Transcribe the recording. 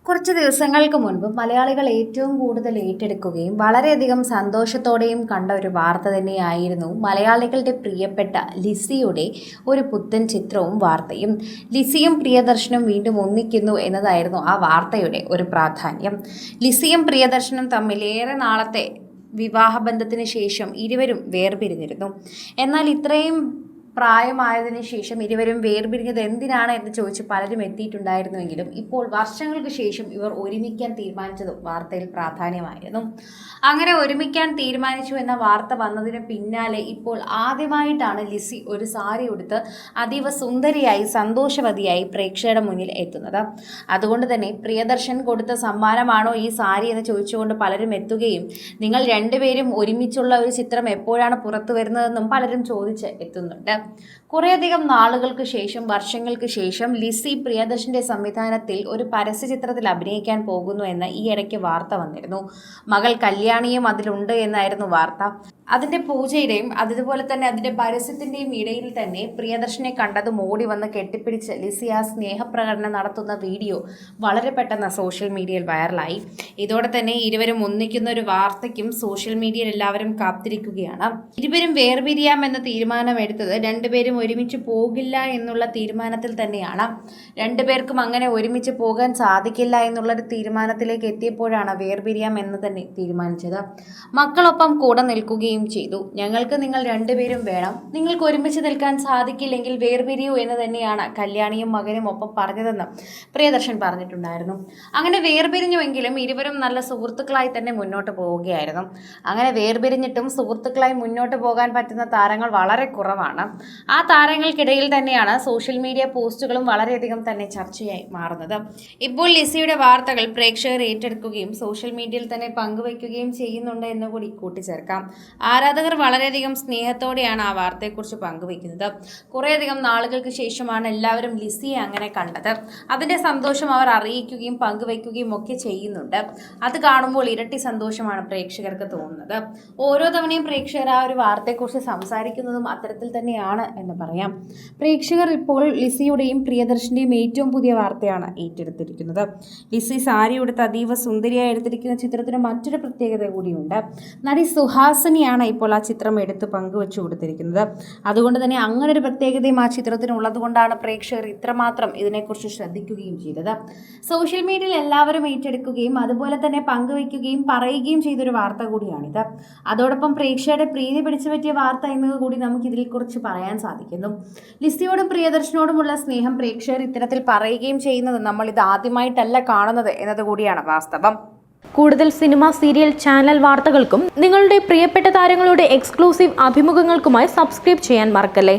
കുറച്ച് ദിവസങ്ങൾക്ക് മുൻപ് മലയാളികൾ ഏറ്റവും കൂടുതൽ ഏറ്റെടുക്കുകയും വളരെയധികം സന്തോഷത്തോടെയും കണ്ട ഒരു വാർത്ത തന്നെയായിരുന്നു മലയാളികളുടെ പ്രിയപ്പെട്ട ലിസിയുടെ ഒരു പുത്തൻ ചിത്രവും വാർത്തയും. ലിസിയും പ്രിയദർശനും വീണ്ടും ഒന്നിക്കുന്നു എന്നതായിരുന്നു ആ വാർത്തയുടെ ഒരു പ്രാധാന്യം. ലിസിയും പ്രിയദർശനും തമ്മിൽ ഏറെ നാളത്തെ വിവാഹബന്ധത്തിന് ശേഷം ഇരുവരും വേർപിരിഞ്ഞിരുന്നു. എന്നാൽ ഇത്രയും പ്രായമായതിനു ശേഷം ഇരുവരും വേർപിരിഞ്ഞത് എന്തിനാണ് എന്ന് ചോദിച്ച് പലരും എത്തിയിട്ടുണ്ടായിരുന്നുവെങ്കിലും ഇപ്പോൾ വർഷങ്ങൾക്ക് ശേഷം ഇവർ ഒരുമിക്കാൻ തീരുമാനിച്ചതും വാർത്തയിൽ പ്രാധാന്യമായിരുന്നു. അങ്ങനെ ഒരുമിക്കാൻ തീരുമാനിച്ചു എന്ന വാർത്ത വന്നതിന് പിന്നാലെ ഇപ്പോൾ ആദ്യമായിട്ടാണ് ലിസി ഒരു സാരി ഉടുത്ത് അതീവ സുന്ദരിയായി സന്തോഷവതിയായി പ്രേക്ഷകരുടെ മുന്നിൽ എത്തുന്നത്. അതുകൊണ്ട് തന്നെ പ്രിയദർശൻ കൊടുത്ത സമ്മാനമാണോ ഈ സാരി എന്ന് ചോദിച്ചുകൊണ്ട് പലരും എത്തുകയും നിങ്ങൾ രണ്ടുപേരും ഒരുമിച്ചുള്ള ഒരു ചിത്രം എപ്പോഴാണ് പുറത്തു വരുന്നതെന്നും പലരും ചോദിച്ച് എത്തുന്നുണ്ട്. കുറേയധികം നാളുകൾക്ക് ശേഷം വർഷങ്ങൾക്ക് ശേഷം ലിസി പ്രിയദർശന്റെ സംവിധാനത്തിൽ ഒരു പരസ്യചിത്രത്തിൽ അഭിനയിക്കാൻ പോകുന്നു എന്ന് ഈ ഇടയ്ക്ക് വാർത്ത വന്നിരുന്നു. മകൾ കല്യാണിയും അതിലുണ്ട് എന്നായിരുന്നു വാർത്ത. അതിന്റെ പൂജയുടെയും അതുപോലെ തന്നെ അതിന്റെ പരസ്യത്തിന്റെയും ഇടയിൽ തന്നെ പ്രിയദർശനെ കണ്ടതും ഓടി വന്ന് കെട്ടിപ്പിടിച്ച് ലിസി ആ സ്നേഹപ്രകടനം നടത്തുന്ന വീഡിയോ വളരെ പെട്ടെന്ന് സോഷ്യൽ മീഡിയയിൽ വൈറലായി. ഇതോടെ തന്നെ ഇരുവരും ഒന്നിക്കുന്ന ഒരു വാർത്തയ്ക്കും സോഷ്യൽ മീഡിയയിൽ എല്ലാവരും കാത്തിരിക്കുകയാണ്. ഇരുവരും വേർപിരിയാമെന്ന തീരുമാനമെടുത്തത് രണ്ടുപേരും ഒരുമിച്ച് പോകില്ല എന്നുള്ള തീരുമാനത്തിൽ തന്നെയാണ്. രണ്ടുപേർക്കും അങ്ങനെ ഒരുമിച്ച് പോകാൻ സാധിക്കില്ല എന്നുള്ളൊരു തീരുമാനത്തിലേക്ക് എത്തിയപ്പോഴാണ് വേർപിരിയാം എന്ന് തന്നെ തീരുമാനിച്ചത്. മക്കളൊപ്പം കൂടെ നിൽക്കുകയും ചെയ്തു. ഞങ്ങൾക്ക് നിങ്ങൾ രണ്ടുപേരും വേണം, നിങ്ങൾക്ക് ഒരുമിച്ച് നിൽക്കാൻ സാധിക്കില്ലെങ്കിൽ വേർപിരിയൂ എന്ന് തന്നെയാണ് കല്യാണിയും മകനും ഒപ്പം പറഞ്ഞതെന്ന് പ്രിയദർശൻ പറഞ്ഞിട്ടുണ്ടായിരുന്നു. അങ്ങനെ വേർപിരിഞ്ഞുവെങ്കിലും ഇരുവരും നല്ല സുഹൃത്തുക്കളായി തന്നെ മുന്നോട്ട് പോവുകയായിരുന്നു. അങ്ങനെ വേർപിരിഞ്ഞിട്ടും സുഹൃത്തുക്കളായി മുന്നോട്ട് പോകാൻ പറ്റുന്ന താരങ്ങൾ വളരെ കുറവാണ്. ആ താരങ്ങൾക്കിടയിൽ തന്നെയാണ് സോഷ്യൽ മീഡിയ പോസ്റ്റുകളും വളരെയധികം തന്നെ ചർച്ചയായി മാറുന്നത്. ഇപ്പോൾ ലിസിയുടെ വാർത്തകൾ പ്രേക്ഷകർ ഏറ്റെടുക്കുകയും സോഷ്യൽ മീഡിയയിൽ തന്നെ പങ്കുവയ്ക്കുകയും ചെയ്യുന്നുണ്ട് എന്നുകൂടി കൂട്ടിച്ചേർക്കാം. ആരാധകർ വളരെയധികം സ്നേഹത്തോടെയാണ് ആ വാർത്തയെക്കുറിച്ച് പങ്കുവയ്ക്കുന്നത്. കുറേയധികം നാളുകൾക്ക് ശേഷമാണ് എല്ലാവരും ലിസിയെ അങ്ങനെ കണ്ടത്. അതിൻ്റെ സന്തോഷം അവർ അറിയിക്കുകയും പങ്കുവയ്ക്കുകയും ഒക്കെ ചെയ്യുന്നുണ്ട്. അത് കാണുമ്പോൾ ഇരട്ടി സന്തോഷമാണ് പ്രേക്ഷകർക്ക് തോന്നുന്നത്. ഓരോ തവണയും പ്രേക്ഷകർ ആ ഒരു വാർത്തയെക്കുറിച്ച് സംസാരിക്കുന്നതും അത്തരത്തിൽ തന്നെയാണ് എന്ന് പറയാം. പ്രേക്ഷകർ ഇപ്പോൾ ലിസിയുടെയും പ്രിയദർശന്റെയും ഏറ്റവും പുതിയ വാർത്തയാണ് ഏറ്റെടുത്തിരിക്കുന്നത്. ലിസി സാരി ഉടുത്ത് അതീവ സുന്ദരിയായി എടുത്തിരിക്കുന്ന ചിത്രത്തിന് മറ്റൊരു പ്രത്യേകത കൂടിയുണ്ട്. നടി സുഹാസിനിയാണ് ഇപ്പോൾ ആ ചിത്രം എടുത്ത് പങ്കുവെച്ചു കൊടുത്തിരിക്കുന്നത്. അതുകൊണ്ട് തന്നെ അങ്ങനെ ഒരു പ്രത്യേകതയും ആ ചിത്രത്തിനുള്ളത് കൊണ്ടാണ് പ്രേക്ഷകർ ഇത്രമാത്രം ഇതിനെക്കുറിച്ച് ശ്രദ്ധിക്കുകയും ചെയ്തത്. സോഷ്യൽ മീഡിയയിൽ എല്ലാവരും ഏറ്റെടുക്കുകയും അതുപോലെ തന്നെ പങ്കുവയ്ക്കുകയും പറയുകയും ചെയ്തൊരു വാർത്ത കൂടിയാണിത്. അതോടൊപ്പം പ്രേക്ഷകരുടെ പ്രീതി പിടിച്ചു പറ്റിയ വാർത്ത എന്നത് കൂടി നമുക്ക് ഇതിൽ കുറിച്ച് പറയാൻ സാധിക്കുന്നു. ലിസിയോടും പ്രിയദർശനോടുമുള്ള സ്നേഹം പ്രേക്ഷകർ ഇത്തരത്തിൽ പറയുകയും ചെയ്യുന്നത് നമ്മൾ ഇത് ആദ്യമായിട്ടല്ല കാണുന്നത് എന്നത് കൂടിയാണ് വാസ്തവം. കൂടുതൽ സിനിമ, സീരിയൽ, ചാനൽ വാർത്തകൾക്കും നിങ്ങളുടെ പ്രിയപ്പെട്ട താരങ്ങളുടെ എക്സ്ക്ലൂസീവ് അഭിമുഖങ്ങൾക്കുമായി സബ്സ്ക്രൈബ് ചെയ്യാൻ മറക്കല്ലേ.